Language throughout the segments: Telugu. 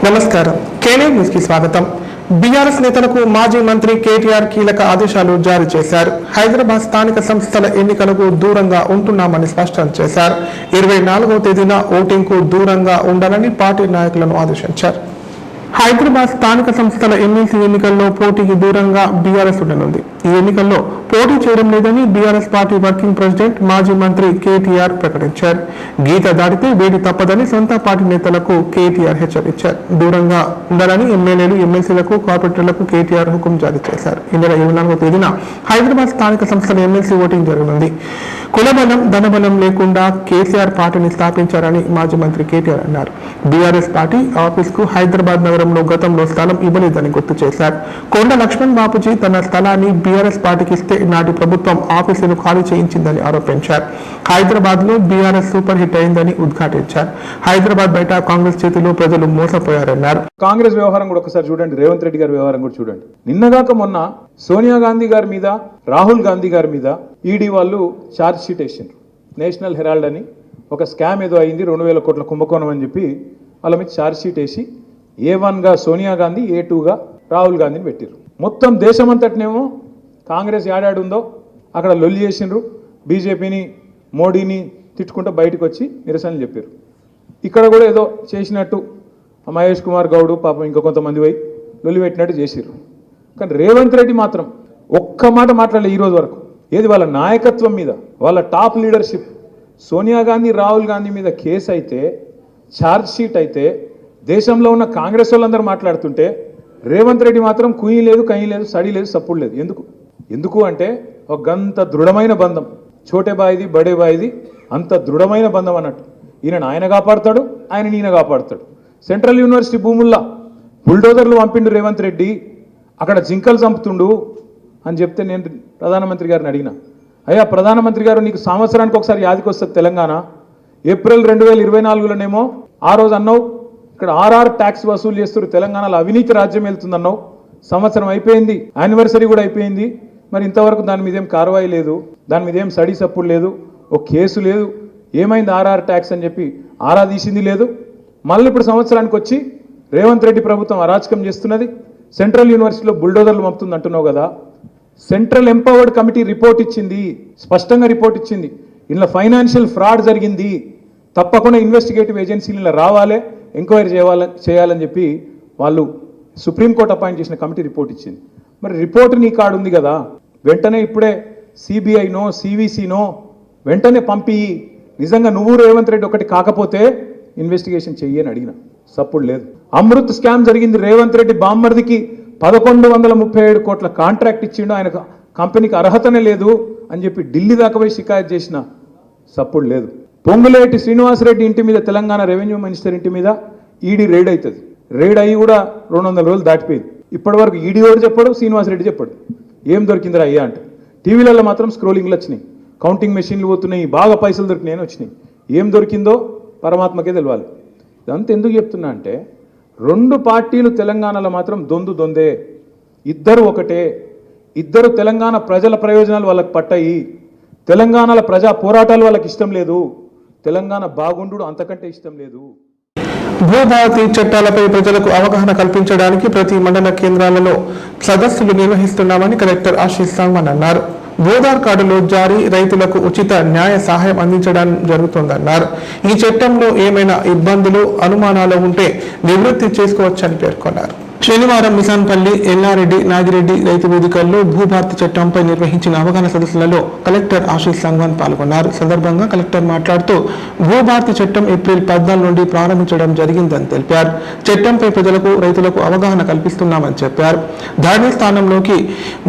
నమస్కారం. కేనే న్యూస్ కి స్వాగతం. బీఆర్ఎస్ నేతలకు మాజీ మంత్రి కేటీఆర్ కీలక ఆదేశాలు జారీ చేశారు. హైదరాబాద్ స్థానిక సంస్థల ఎన్నికలకు దూరంగా ఉంటున్నామని స్పష్టం చేశారు. 24వ తేదీన ఓటింగ్ కు దూరంగా ఉండాలని పార్టీ నాయకులను ఆదేశించారు. హైదరాబాద్ స్థానిక సంస్థల ఎమ్మెల్సీ ఎన్నికల్లో పోటీకి దూరంగా బీఆర్ఎస్ ఉండనుంది. ఈ ఎన్నికల్లో పోటీ చేయడం లేదని బీఆర్ఎస్ పార్టీ వర్కింగ్ ప్రెసిడెంట్ మాజీ మంత్రి కేటీఆర్ ప్రకటించారు. గీత దాటితే వేడి తప్పదని సొంత పార్టీ నేతలకు కేటీఆర్ హెచ్చరించారు. దూరంగా ఉండాలని ఎమ్మెల్యేలు, ఎమ్మెల్సీలకు, కార్పొరేటర్లకు కేటీఆర్ హుకుం జారీ చేశారు. ఈ నెల 24వ తేదీన హైదరాబాద్ స్థానిక సంస్థల ఎమ్మెల్సీ ఓటింగ్ జరగనుంది. కులబలం, ధనబలం లేకుండా కేసీఆర్ పార్టీని స్థాపించారని మాజీ మంత్రి కేటీఆర్ అన్నారు. బీఆర్ఎస్ పార్టీ ఆఫీస్ కు హైదరాబాద్ నగరంలో గతంలో స్థలం ఇవ్వలేదని గుర్తు చేశారు. కొండ లక్ష్మణ్ బాపూజీ తన స్థలాన్ని బీఆర్ఎస్ పార్టీకి ఇస్తే నాటి ప్రభుత్వం ఆఫీసును ఖాళీ చేయించిందని ఆరోపించారు. హైదరాబాద్ లో బీఆర్ఎస్ సూపర్ హిట్ అయిందని ఉద్ఘాటించారు. హైదరాబాద్ బయట కాంగ్రెస్ చేతిలో ప్రజలు మోసపోయారన్నారు. కాంగ్రెస్ వ్యవహారం కూడా ఒకసారి చూడండి, రేవంత్ రెడ్డి గారి వ్యవహారం కూడా చూడండి. నిన్నగాక మొన్న సోనియా గాంధీ గారి మీద, రాహుల్ గాంధీ గారి మీద ఈడీ వాళ్ళు ఛార్జ్ షీట్ వేసిండ్రు. నేషనల్ హెరాల్డ్ అని ఒక స్కామ్ ఏదో అయింది, 2000 కోట్ల కుంభకోణం అని చెప్పి వాళ్ళ మీద ఛార్జ్ షీట్ వేసి A1గా సోనియా గాంధీ, A2గా రాహుల్ గాంధీని పెట్టారు. మొత్తం దేశమంతటినేమో కాంగ్రెస్ ఏడాడుందో అక్కడ లొల్లి చేసిండ్రు. బీజేపీని, మోడీని తిట్టుకుంటూ బయటకు వచ్చి నిరసనలు చెప్పారు. ఇక్కడ కూడా ఏదో చేసినట్టు మహేష్ కుమార్ గౌడ్ పాపం ఇంకా కొంతమంది పోయి లొల్లి పెట్టినట్టు చేసిర్రు. కానీ రేవంత్ రెడ్డి మాత్రం ఒక్క మాట మాట్లాడలేదు ఈరోజు వరకు. ఏది వాళ్ళ నాయకత్వం మీద, వాళ్ళ టాప్ లీడర్షిప్, సోనియా గాంధీ, రాహుల్ గాంధీ మీద కేసు అయితే, ఛార్జ్ షీట్ అయితే, దేశంలో ఉన్న కాంగ్రెస్ వాళ్ళందరూ మాట్లాడుతుంటే రేవంత్ రెడ్డి మాత్రం కుయ్యి లేదు, కయ్యి లేదు, సడి లేదు, సప్పుడు లేదు. ఎందుకు అంటే ఒక గంత దృఢమైన బంధం, చోటే బాయిది బడే బాయిది, అంత దృఢమైన బంధం అన్నట్టు. ఆయన కాపాడుతాడు, ఈయన కాపాడుతాడు. సెంట్రల్ యూనివర్సిటీ భూముల్లా బుల్డోజర్లు పంపిండు రేవంత్ రెడ్డి, అక్కడ జింకలు చంపుతుండు అని చెప్తే నేను ప్రధానమంత్రి గారిని అడిగిన, అయ్యా ప్రధానమంత్రి గారు, నీకు సంవత్సరానికి ఒకసారి యాదికి వస్తుంది తెలంగాణ. ఏప్రిల్ 2024లోనేమో ఆ రోజు అన్నావు ఇక్కడ RR ట్యాక్స్ వసూలు చేస్తారు, తెలంగాణలో అవినీతి రాజ్యం వెళ్తుందన్నావు. సంవత్సరం అయిపోయింది, యానివర్సరీ కూడా అయిపోయింది. మరి ఇంతవరకు దాని మీద ఏం కార్వాయి లేదు, దాని మీద ఏం సడి సప్పుడు లేదు, ఒక కేసు లేదు. ఏమైంది RR ట్యాక్స్ అని చెప్పి ఆరా తీసింది లేదు. మళ్ళీ ఇప్పుడు సంవత్సరానికి వచ్చి రేవంత్ రెడ్డి ప్రభుత్వం అరాచకం చేస్తున్నది, సెంట్రల్ యూనివర్సిటీలో బుల్డోజర్లు పంపుతుంది అంటున్నావు కదా. సెంట్రల్ ఎంపవర్డ్ కమిటీ రిపోర్ట్ ఇచ్చింది, స్పష్టంగా రిపోర్ట్ ఇచ్చింది. ఇలా ఫైనాన్షియల్ ఫ్రాడ్ జరిగింది, తప్పకుండా ఇన్వెస్టిగేటివ్ ఏజెన్సీలు ఇలా రావాలి, ఎంక్వైరీ చేయాలని చెప్పి వాళ్ళు సుప్రీంకోర్టు అపాయింట్ చేసిన కమిటీ రిపోర్ట్ ఇచ్చింది. మరి రిపోర్ట్ నీ కాడు ఉంది కదా, వెంటనే ఇప్పుడే CBIనో CVCనో వెంటనే పంపి, నిజంగా నువ్వు రేవంత్ రెడ్డి ఒకటి కాకపోతే ఇన్వెస్టిగేషన్ చెయ్యని అడిగిన, సప్పుడు లేదు. అమృత్ స్కామ్ జరిగింది, రేవంత్ రెడ్డి బామ్మర్దికి 1137 కోట్ల కాంట్రాక్ట్ ఇచ్చిండు, ఆయన కంపెనీకి అర్హతనే లేదు అని చెప్పి ఢిల్లీ దాకా పోయి షికాయత్ చేసిన, సప్పుడు లేదు. పొంగులేటి శ్రీనివాసరెడ్డి ఇంటి మీద, తెలంగాణ రెవెన్యూ మినిస్టర్ ఇంటి మీద ఈడీ రైడ్ అవుతుంది. రైడ్ అయ్యి కూడా 200 రోజులు దాటిపోయింది. ఇప్పటి వరకు ఈడీ కూడా చెప్పాడు, శ్రీనివాసరెడ్డి చెప్పాడు ఏం దొరికిందిరా అయ్యా అంటే. టీవీలలో మాత్రం స్క్రోలింగ్లు వచ్చినాయి, కౌంటింగ్ మెషిన్లు పోతున్నాయి, బాగా పైసలు దొరికినాయని వచ్చినాయి. ఏం దొరికిందో పరమాత్మకే తెలవాలి. ఇదంతా ఎందుకు చెప్తున్నా అంటే, 2 పార్టీలు తెలంగాణలో మాత్రం దొందే, ఇద్దరు ఒకటే. ఇద్దరు తెలంగాణ ప్రజల ప్రయోజనాలు వాళ్ళకి పట్టాయి, తెలంగాణలో ప్రజా పోరాటాలు వాళ్ళకి ఇష్టం లేదు, తెలంగాణ బాగుండు అంతకంటే ఇష్టం లేదు. భూభారతి చట్టాలపై ప్రజలకు అవగాహన కల్పించడానికి ప్రతి మండల కేంద్రాలలో సదస్సులు నిర్వహిస్తున్నామని కలెక్టర్ ఆశీష్ సాంగ్వాన్ అన్నారు. భూధార్ కార్డులో జారీ, రైతులకు ఉచిత న్యాయ సహాయం అందించడం జరుగుతోందన్నారు. ఈ చట్టంలో ఏమైనా ఇబ్బందులు, అనుమానాలు ఉంటే నివృత్తి చేసుకోవచ్చని పేర్కొన్నారు. శనివారం మిసాన్పల్లి, ఎల్లారెడ్డి, నాగిరెడ్డి రైతు వేదికల్లో భూభారతి చట్టంపై నిర్వహించిన అవగాహన సదస్సులలో కలెక్టర్ ఆశీష్ సాంగ్వాన్ పాల్గొన్నారు. సందర్భంగా కలెక్టర్ మాట్లాడుతూ భూభారతి చట్టం ఏప్రిల్ 14 నుండి ప్రారంభించడం జరిగిందని తెలిపారు. చట్టంపై ప్రజలకు, రైతులకు అవగాహన కల్పిస్తున్నామని చెప్పారు. ధరణి స్థానంలోకి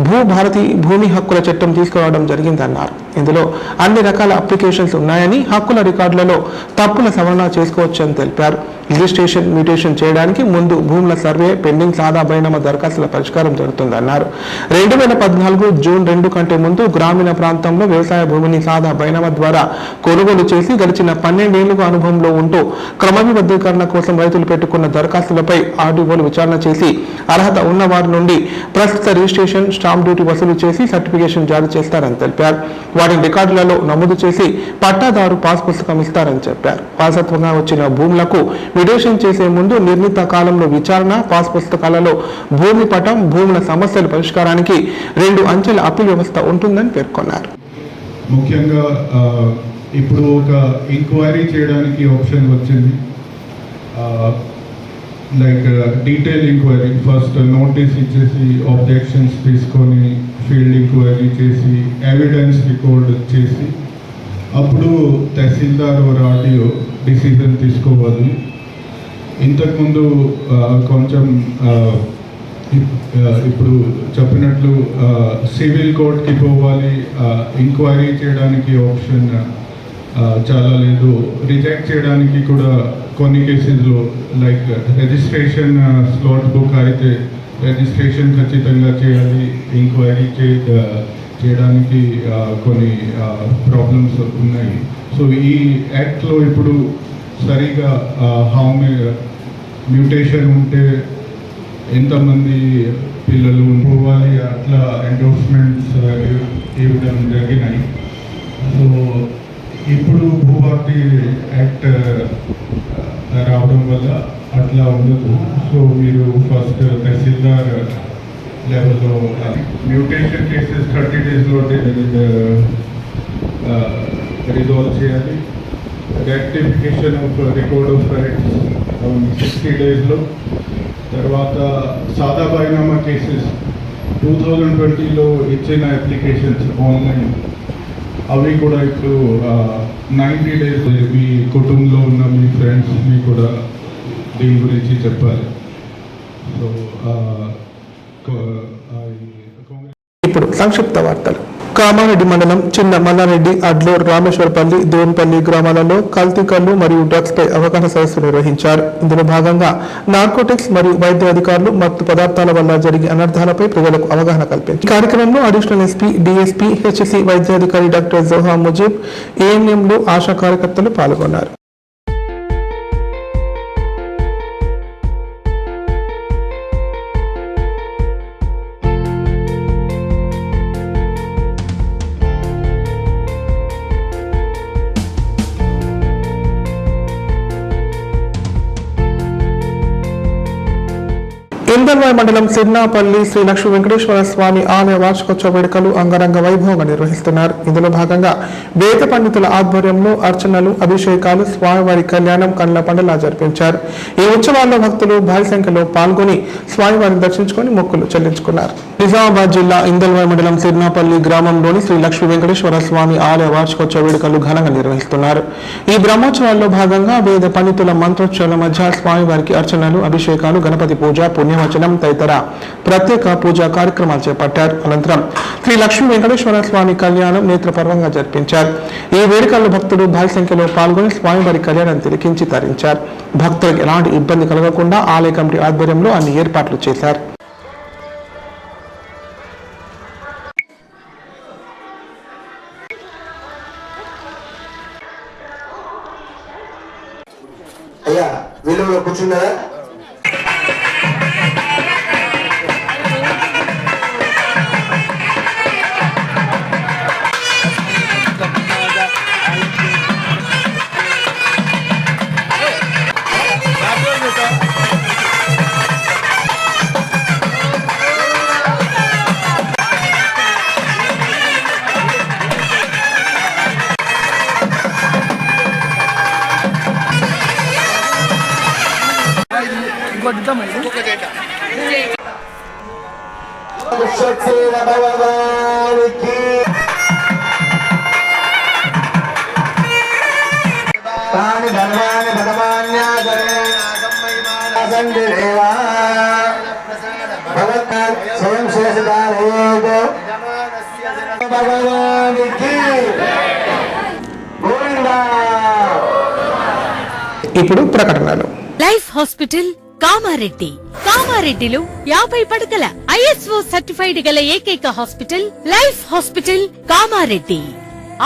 భూభారతి భూమి హక్కుల చట్టం తీసుకురావడం జరిగిందన్నారు. ఇందులో అన్ని రకాల అప్లికేషన్స్ ఉన్నాయని, హక్కుల రికార్డులలో తప్పుల సవరణ చేసుకోవచ్చని తెలిపారు. రిజిస్ట్రేషన్, మ్యూటేషన్ చేయడానికి ముందు భూముల సర్వే, పెండింగ్ సాదా బైనామా దరఖాస్తుల పరిష్కారం జరుగుతుందన్నారు. 2014 జూన్ 2 కంటే ముందు గ్రామీణ ప్రాంతంలో వ్యవసాయ భూమిని సాదా బైనామా ద్వారా కొనుగోలు చేసి గడిచిన 12 ఏళ్లుగా అనుభవంలో ఉంటూ క్రమబద్ధీకరణ కోసం రైతులు పెట్టుకున్న దరఖాస్తులపై ఆర్డీఓలు విచారణ చేసి అర్హత ఉన్న వారి నుండి ప్రస్తుత రిజిస్ట్రేషన్, స్టాంప్ డ్యూటీ వసూలు చేసి సర్టిఫికేషన్ జారీ చేస్తారని తెలిపారు. వాటిని రికార్డులలో నమోదు చేసి పట్టాదారు పాస్ పుస్తకం ఇస్తారని చెప్పారు. వారసత్వంగా వచ్చిన భూములకు మ్యుటేషన్ చేసే ముందు నిర్ణీత కాలంలో విచారణ, పాస్ పుస్తకాలలో భూమి పటం, భూముల సమస్యల పరిష్కారానికి 2 అంచెల అప్పీల్ వ్యవస్థ ఉంటుందని పేర్కొన్నారు. ముఖ్యంగా ఇప్పుడు ఒక ఎంక్వైరీ చేయడానికి ఆప్షన్ వచ్చింది. Like detail enquiry, first notice ఇచ్చేసి ఆబ్జెక్షన్స్ తీసుకొని ఫీల్డ్ ఎంక్వైరీ చేసి ఎవిడెన్స్ రికార్డ్ చేసి అప్పుడు తహసీల్దార్ ఆర్డీఓ డిసిజన్ తీసుకోవాలి. ఇంతకుముందు కొంచెం ఇప్పుడు చెప్పినట్లు సివిల్ కోర్ట్కి పోవాలి, ఎంక్వైరీ చేయడానికి ఆప్షన్ చాలా లేదు. రిజెక్ట్ చేయడానికి కూడా కొన్ని కేసెస్లో లైక్ రిజిస్ట్రేషన్ స్లాట్ బుక్ అయితే రిజిస్ట్రేషన్ ఖచ్చితంగా చేయాలి, ఎంక్వైరీ చేయడానికి కొన్ని ప్రాబ్లమ్స్ ఉన్నాయి. సో ఈ యాక్ట్లో ఇప్పుడు సరిగా మ్యూటేషన్ ఉంటే ఎంతమంది పిల్లలు పోవాలి అట్లా ఎండోర్స్మెంట్స్ ఇవ్వడం జరిగినాయి. సో ఇప్పుడు భూభారతి యాక్ట్ రావడం వల్ల అట్లా ఉండదు. సో మీరు ఫస్ట్ తహసీల్దార్ లెవెల్లో మ్యూటేషన్ కేసెస్ 30 daysలో రిజాల్వ్ చేయాలి. Rectification of record of rights 60 daysలో. తర్వాత సాదా బైనామా కేసెస్ 2020లో ఇచ్చిన అప్లికేషన్స్ ఆన్లైన్ అవి కూడా ఇప్పుడు 90 days మీ కుటుంబంలో ఉన్న మీ ఫ్రెండ్స్ని కూడా దీని గురించి చెప్పాలి. సో ఇప్పుడు సంక్షిప్త వార్తలు. కామారెడ్డి మండలం చిన్న మల్లారెడ్డి, అడ్లూర్, రామేశ్వరపల్లి, దేవునిపల్లి గ్రామాలలో కల్తీ కల్లు మరియు డ్రగ్స్ పై అవగాహన సదస్సు నిర్వహించారు. ఇందులో భాగంగా నార్కోటిక్స్ మరియు వైద్య అధికారులు మత్తు పదార్థాల వల్ల జరిగే అనర్థాలపై ప్రజలకు అవగాహన కల్పించారు. ఈ కార్యక్రమంలో అడిషనల్ ఎస్పీ, డిఎస్పీ, హెచ్సి వైద్యాధికారి డాక్టర్ జోహా ముజీబ్, ఏఎన్ఎంలు, ఆశా కార్యకర్తలు పాల్గొన్నారు. ఇందల్వాయి మండలం సిర్నాపల్లి శ్రీ లక్ష్మీ వెంకటేశ్వర స్వామి ఆలయ వార్షికోత్సవ వేడుకలు అంగరంగ వైభవంగా నిర్వహిస్తున్నారు. ఇందులో భాగంగా వేద పండితుల ఆధ్వర్యంలో అర్చనలు, అభిషేకాలు, స్వామివారి కళ్యాణం కళ్ళ పండుగలా జరిపించారు. ఈ ఉత్సవాల్లో భక్తులు భారీ సంఖ్యలో పాల్గొని స్వామివారిని దర్శించుకొని మొక్కులు చెల్లించుకున్నారు. నిజామాబాద్ జిల్లా ఇందల్వాయి మండలం సిర్నాపల్లి గ్రామంలోని శ్రీ లక్ష్మీ వెంకటేశ్వర స్వామి ఆలయ వార్షికోత్సవ వేడుకలు ఘనంగా నిర్వహిస్తున్నారు. ఈ బ్రహ్మోత్సవాల్లో భాగంగా వేద పండితుల మంత్రోచ్చరణల మధ్య స్వామివారికి అర్చనలు, అభిషేకాలు, గణపతి పూజ, పుణ్యవచనం తదితర ప్రత్యేక పూజా కార్యక్రమాలు చేపట్టారు. అనంతరం శ్రీ లక్ష్మీ వెంకటేశ్వర స్వామి కళ్యాణం నేత్రపర్వంగా జరిపించారు. ఈ వేడుకల్లో భక్తులు భారీ సంఖ్యలో పాల్గొని స్వామివారి కళ్యాణం తిలకించి తరించారు. భక్తులకు ఎలాంటి ఇబ్బంది కలగకుండా ఆలయ కమిటీ ఆధ్వర్యంలో అన్ని ఏర్పాట్లు చేశారు. అయ్యా వీళ్ళు కూర్చున్నారా? స్వయం ఇప్పుడు ప్రకటనలు. Life hospital Kamareddy. కామారెడ్డిలో 50 పడకల ISO సర్టిఫైడ్ గల ఏకైక hospital life hospital Kamareddy.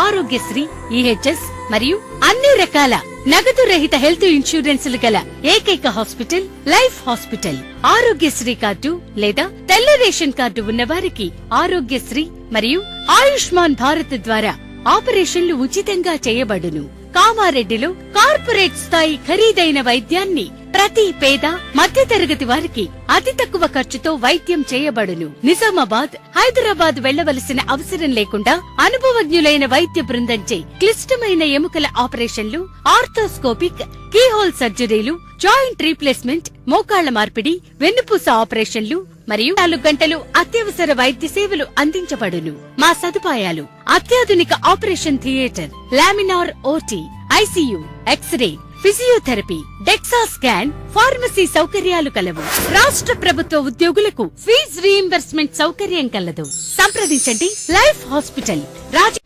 Aarogyasri, EHS మరియు అన్ని రకాల నగదు రహిత హెల్త్ ఇన్సూరెన్సులు గల ఏకైక hospital life hospital. Aarogyasri card లేదా తెల్ల రేషన్ కార్డు ఉన్న వారికి ఆరోగ్యశ్రీ మరియు ఆయుష్మాన్ భారత్ ద్వారా ఆపరేషన్లు ఉచితంగా చేయబడును. కామారెడ్డిలో కార్పొరేట్ స్థాయి ఖరీదైన వైద్యాన్ని ప్రతి పేద మధ్యతరగతి వారికి అతి తక్కువ ఖర్చుతో వైద్యం చేయబడును. నిజామాబాద్, హైదరాబాద్ వెళ్లవలసిన అవసరం లేకుండా అనుభవజ్ఞులైన వైద్య బృందంచే క్లిష్టమైన ఎముకల ఆపరేషన్లు, ఆర్థోస్కోపిక్, కీహోల్ సర్జరీలు, జాయింట్ రీప్లేస్మెంట్, మోకాళ్ల మార్పిడి, వెన్నుపూస ఆపరేషన్లు మరియు 4 గంటలు అత్యవసర వైద్య సేవలు అందించబడును. మా సదుపాయాలు: అత్యాధునిక operation theatre, laminar OT, ICU, x ray, physiotherapy, DEXA scan, pharmacy సౌకర్యాలు కలవు. రాష్ట్ర ప్రభుత్వ ఉద్యోగులకు ఫీజు రీయింబర్స్మెంట్ సౌకర్యం కలదు. సంప్రదించండి లైఫ్ హాస్పిటల్.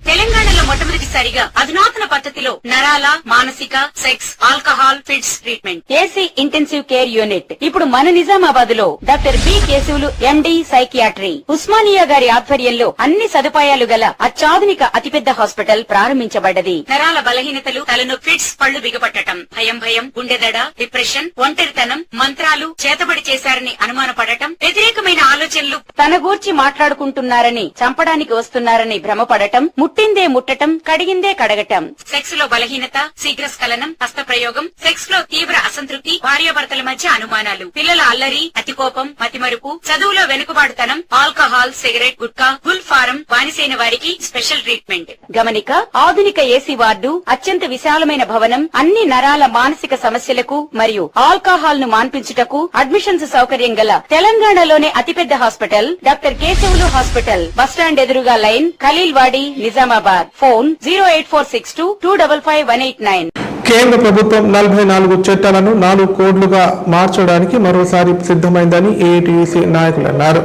తెలంగాణలో మొట్టమొదటిసారిగా అధునాతన పద్ధతిలో నరాల, మానసిక, sex, alcohol, fits treatment, AC intensive care unit ఇప్పుడు మన నిజామాబాద్ లో doctor B Keshavulu MD psychiatry, Osmania గారి ఆధ్వర్యంలో అన్ని సదుపాయాలు గల అత్యాధునిక అతిపెద్ద హాస్పిటల్ ప్రారంభించబడ్డది. నరాల బలహీనతలు, తలనొప్పి, ఫిట్స్, పళ్లు బిగపట్టడం, భయం, గుండెదడ, డిప్రెషన్, ఒంటరితనం, మంత్రాలు చేతబడి చేశారని అనుమానపడటం, వ్యతిరేకమైన ఆలోచనలు, తన గూర్చి మాట్లాడుకుంటున్నారని, చంపడానికి వస్తున్నారని భ్రమపడటం, ముట్టిందే ముట్టటం, కడిగిందే కడగటం, సెక్స్ లో బలహీనత, శీఘ్రస్ఖలనం, హస్తప్రయోగం, సెక్స్ లో తీవ్ర అసంతృప్తి, భార్యాభర్తల మధ్య అనుమానాలు, పిల్లల అల్లరి, అతికోపం, మతిమరుపు, చదువులో వెనుకబాటుతనం, alcohol, cigarette, gutka, Gul form బానిసైన వారికి స్పెషల్ ట్రీట్మెంట్. గమనిక: ఆధునిక ఏసీ వార్డు, అత్యంత విశాలమైన భవనం, అన్ని నరాల మానసిక సమస్యలకు మరియు ఆల్కహాల్ ను మాన్పించుటకు అడ్మిషన్స్ సౌకర్యం గల తెలంగాణలోనే అతిపెద్ద hospital doctor Keshavulu hospital. Bus stand ఎదురుగా లైన్, ఖలీల్వాడి, నిజామాబాద్. ఫోన్ 08462255189. కేంద్ర ప్రభుత్వం 44 చట్టాలను 4 కోడ్లుగా మార్చడానికి మరోసారి సిద్ధమైందని ఏఐటీయూసీ నాయకులు అన్నారు.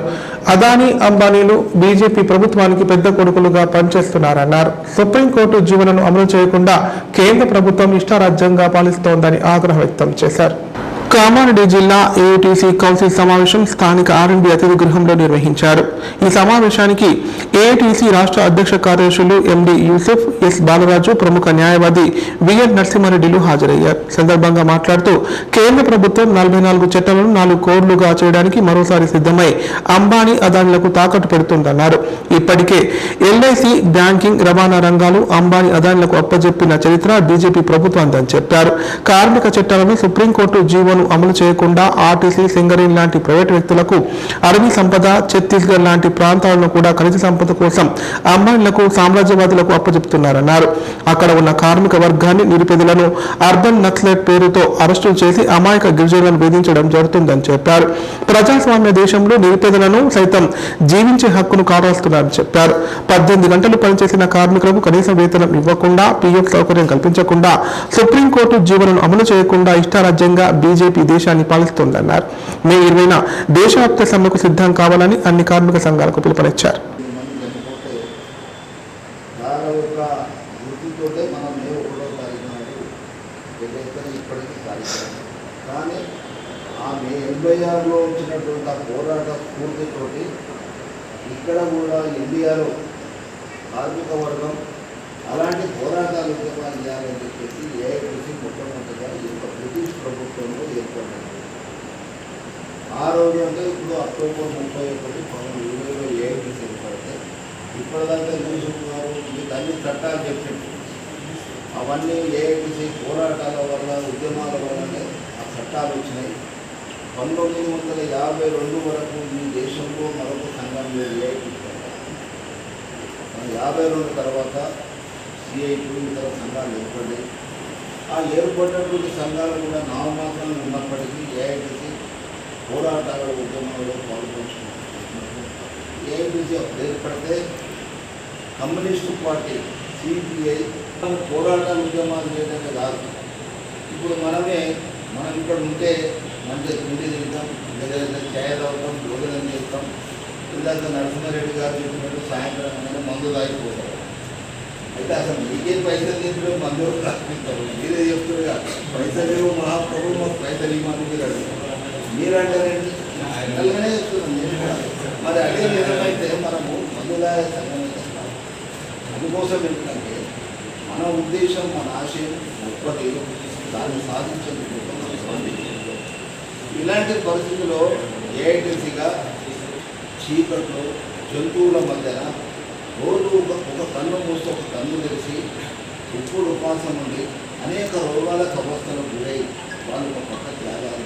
అదానీ, అంబానీలు బీజేపీ ప్రభుత్వానికి పెద్ద కొడుకులుగా పనిచేస్తున్నారన్నారు. సుప్రీంకోర్టు జీవోలను అమలు చేయకుండా కేంద్ర ప్రభుత్వం ఇష్టారాజ్యంగా పాలిస్తోందని ఆగ్రహం వ్యక్తం చేశారు. కామారెడ్డి జిల్లా ఏఐటీసీ కౌన్సిల్ సమావేశం స్థానిక ఆర్ఎండ్బి అతిథి గృహంలో నిర్వహించారు. ఈ సమావేశానికి ఏఐటీసీ రాష్ట్ర అధ్యక్ష కార్యదర్శులు ఎండి యూసుఫ్, ఎస్ బాలరాజు, ప్రముఖ న్యాయవాది విఎన్ నరసింహారెడ్డిలు హాజరయ్యారు. సందర్భంగా మాట్లాడుతూ కేంద్ర ప్రభుత్వం 44 చట్టాలను 4 కోడ్లుగా చేయడానికి మరోసారి సిద్ధమై అంబానీ, అదానీలకు తాకట్టు పెడుతుందన్నారు. ఇప్పటికే ఎల్ఐసి, బ్యాంకింగ్, రవాణా రంగాలు అంబానీ, అదానీలకు అప్పజెప్పిన చరిత్ర బీజేపీ ప్రభుత్వాన్ని చెప్పారు. కార్మిక చట్టాలను సుప్రీంకోర్టు జీవోను అమలు చేయకుండా ఆర్టీసీ, సింగరేణి లాంటి ప్రైవేటు వ్యక్తులకు అడవి సంపద, ఛత్తీస్గఢ్ లాంటి ప్రాంతాలను కూడా ఖనిజ సంపద కోసం అంబానీలకు, సామ్రాజ్యవాదులకు అప్పచెప్తున్నారన్నారు. అక్కడ ఉన్న కార్మిక వర్గాన్ని, నిరుపేదలను అర్బన్ నక్సలైట్ పేరుతో అరెస్టులు చేసి అమాయక గిరిజనులను వేధించడం జరుగుతుందని చెప్పారు. ప్రజాస్వామ్య దేశంలో నిరుపేదలను సైతం జీవించే హక్కును కాపాడుతున్నారని చెప్పారు. 18 గంటలు పనిచేసిన కార్మికులకు కనీస వేతనం ఇవ్వకుండా, పీఎఫ్ సౌకర్యం కల్పించకుండా, సుప్రీంకోర్టు జీవోలను అమలు చేయకుండా ఇష్టారాజ్యంగా బీజేపీ దేశాన్ని పాలిస్తోందన్నారు. మే 20న దేశవ్యాప్త సమ్మెకు సిద్ధం కావాలని అన్ని కార్మిక సంఘాలకు పిలుపునిచ్చారు. కానీ ఆమె 86లో వచ్చినటువంటి ఆ పోరాట స్ఫూర్తితోటి ఇక్కడ కూడా ఇండియాలో కార్మిక వర్గం అలాంటి పోరాటాలు ఉద్యమాలు చేయాలని చెప్పేసి ఏఐటీసీ మొట్టమొదటిగా ఈ యొక్క బ్రిటిష్ ప్రభుత్వంలో ఏర్పడింది. ఆ రోజు అంటే ఇప్పుడు అక్టోబర్ 31, 2020లో ఏఐటీసీ ఏర్పడితే ఇప్పటిదాకా చూసుకున్నారు. మీకు అన్ని చట్టాలు చెప్పింది. అవన్నీ ఏఐటీసీ పోరాటాల వల్ల, ఉద్యమాల వల్లనే ఆ చట్టాలు వచ్చినాయి. 1952 వరకు ఈ దేశంలో మరొక సంఘం లేదు ఏఐటీసీ. 52 తర్వాత సిఐటి, ఇతర సంఘాలు ఏర్పడ్డాయి. ఆ ఏర్పడినటువంటి సంఘాలు కూడా నామమాత్రం ఉన్నప్పటికీ ఏఐటీసీ పోరాటాల ఉద్యమంలో పాల్గొంటున్నారు. ఏఐటీసీ ఏర్పడితే కమ్యూనిస్టు పార్టీ సిపిఐ పోరాటాల ఉద్యమాలు చేయడమే కాదు. ఇప్పుడు మనం ఇక్కడ ఉంటే మంచిగా తిండి తింటాం, లేదా ఛాయ్ తాగుతాం, భోజనం చేస్తాం. ఇందాక నరసింహారెడ్డి గారు చెప్పినట్టు సాయంత్రం అనేది మందు తాగిపోతారు. అయితే అసలు మీకే పైసలు తింటే మందు తాగిపోతారు. మీరే చెప్తారు పైసలు లేవు మహాప్రభు, మాకు పైసలు ఇవ్వమని మీరంటారండి. అలాగే చెప్తున్నాం నేను కూడా. మరి అదే నిజమైతే మనము మందు తాగే సంఘమే చేస్తాం. అందుకోసం ఏంటంటే మన ఉద్దేశం, మన ఆశయం ఒక్కటి, దాన్ని సాధించేందుకు ఇలాంటి పరిస్థితుల్లో ఏఐటీసీగా చీకట్లో జంతువుల మధ్యన రోజు ఒక కన్ను మూసి ఒక కన్ను తెరిచి ఎప్పుడు ఉపవాసం ఉండి అనేక రోగాలకు అవస్థలకు గురై వాళ్ళు ఒక పక్క త్యాగాలు,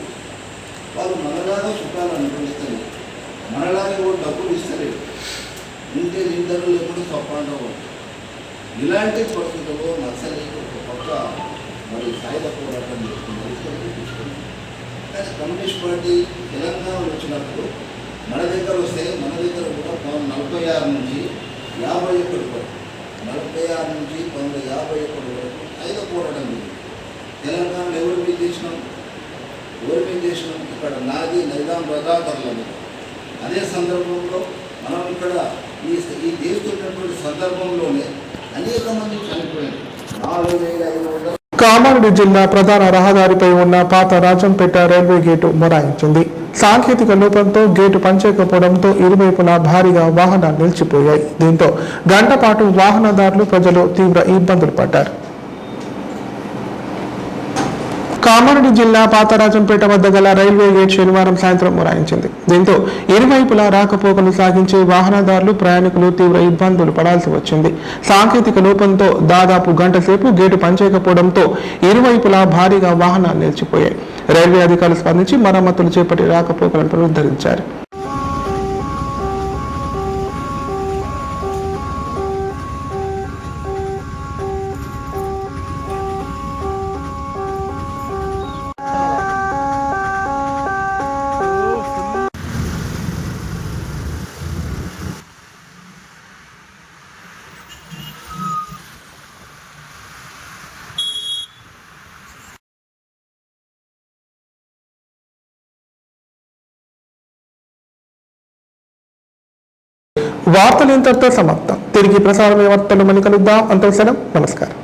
వాళ్ళు మనలాగా సుఖాలు అనుభవిస్తారు, మనలాగే కూడా డబ్బులు ఇస్తలేరు, ఇంటే నిందలు లేకుండా సొప్పాండం. ఇలాంటి పరిస్థితుల్లో నక్సలైట్ ఒక పక్క మరి సాయుధ పోరాటం చేస్తున్నారు. కానీ కమ్యూనిస్ట్ పార్టీ తెలంగాణ వచ్చినప్పుడు మన దగ్గర వస్తే మన దగ్గర కూడా 1946 నుంచి 51 వరకు 1946 నుంచి 1951 వరకు సాయుధ పోరాటం జరిగింది. తెలంగాణలో ఎవరు మీద చేసినాం, ఇక్కడ నాది నైజాం రజాకర్ల మీద. అదే సందర్భంలో మనం ఇక్కడ ఈ దేశున్నటువంటి సందర్భంలోనే అనేక మంది చనిపోయారు. 4,500 కామారెడ్డి జిల్లా ప్రధాన రహదారిపై ఉన్న పాత రాజంపేట రైల్వే గేటు మొరాయించింది. సాంకేతిక లోపంతో గేటు పనిచేయకపోవడంతో ఇరువైపులా భారీగా వాహనాలు నిలిచిపోయాయి. దీంతో గంట పాటు వాహనదారులు, ప్రజలు తీవ్ర ఇబ్బందులు పడ్డారు. కామారెడ్డి జిల్లా పాతరాజంపేట వద్ద గల రైల్వే గేట్ శనివారం సాయంత్రం మొరాయించింది. దీంతో ఇరువైపులా రాకపోకలు సాగించే వాహనదారులు, ప్రయాణికులు తీవ్ర ఇబ్బందులు పడాల్సి వచ్చింది. సాంకేతిక లోపంతో దాదాపు గంట సేపు గేటు పనిచేయకపోవడంతో ఇరువైపులా భారీగా వాహనాలు నిలిచిపోయాయి. రైల్వే అధికారులు స్పందించి మరమ్మతులు చేపట్టి రాకపోకలను పునరుద్ధరించారు. వార్తలు ఇంతటితో సమాప్తం. తిరిగి ప్రసారమయ్యే వార్తలు మళ్ళీ కలుద్దాం. అంతవరకు సెలవు. నమస్కారం.